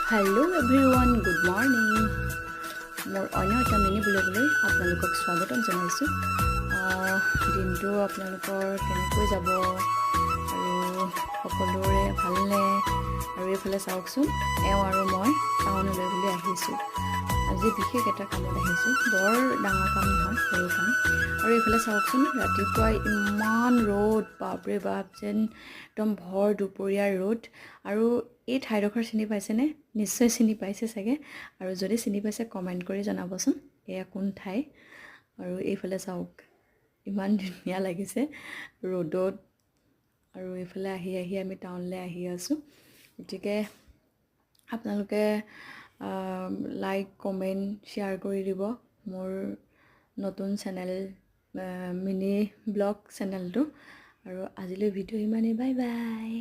Hello' everyone, good morning. মোৰ অন্য এটা মিনি ব্লগলৈ আপোনালোকক স্বাগতম জনাইছোঁ। দিনটো আপোনালোকৰ কেনেকৈ যাব আৰু সকলোৰে ভালনে? আৰু এইফালে চাওকচোন, এওঁ আৰু মই টাউনলৈ বুলি আহিছোঁ। আজি বিশেষ এটা কামত আহিছোঁ, বৰ ডাঙৰ কাম নহয়, সৰু কাম। আৰু এইফালে চাওকচোন, ৰাতিপুৱাই ইমান ৰ'দ, বাপৰে বাপ, যেন একদম ভৰ দুপৰীয়াৰ ৰ'দ। আৰু এই ঠাইডোখৰ চিনি পাইছেনে? নিশ্চয় চিনি পাইছে চাগে। আৰু যদি চিনি পাইছে কমেণ্ট কৰি জনাবচোন এয়া কোন ঠাই। আৰু এইফালে চাওক, ইমান ধুনীয়া লাগিছে ৰ'দত। আৰু এইফালে আহি আমি টাউনলৈ আহি আছোঁ। গতিকে আপোনালোকে লাইক, কমেণ্ট, শ্বেয়াৰ কৰি দিব মোৰ নতুন চেনেল, মিনি ব্লগ চেনেলটো। আৰু আজিলৈ ভিডিঅ' ইমানেই, বাই বাই।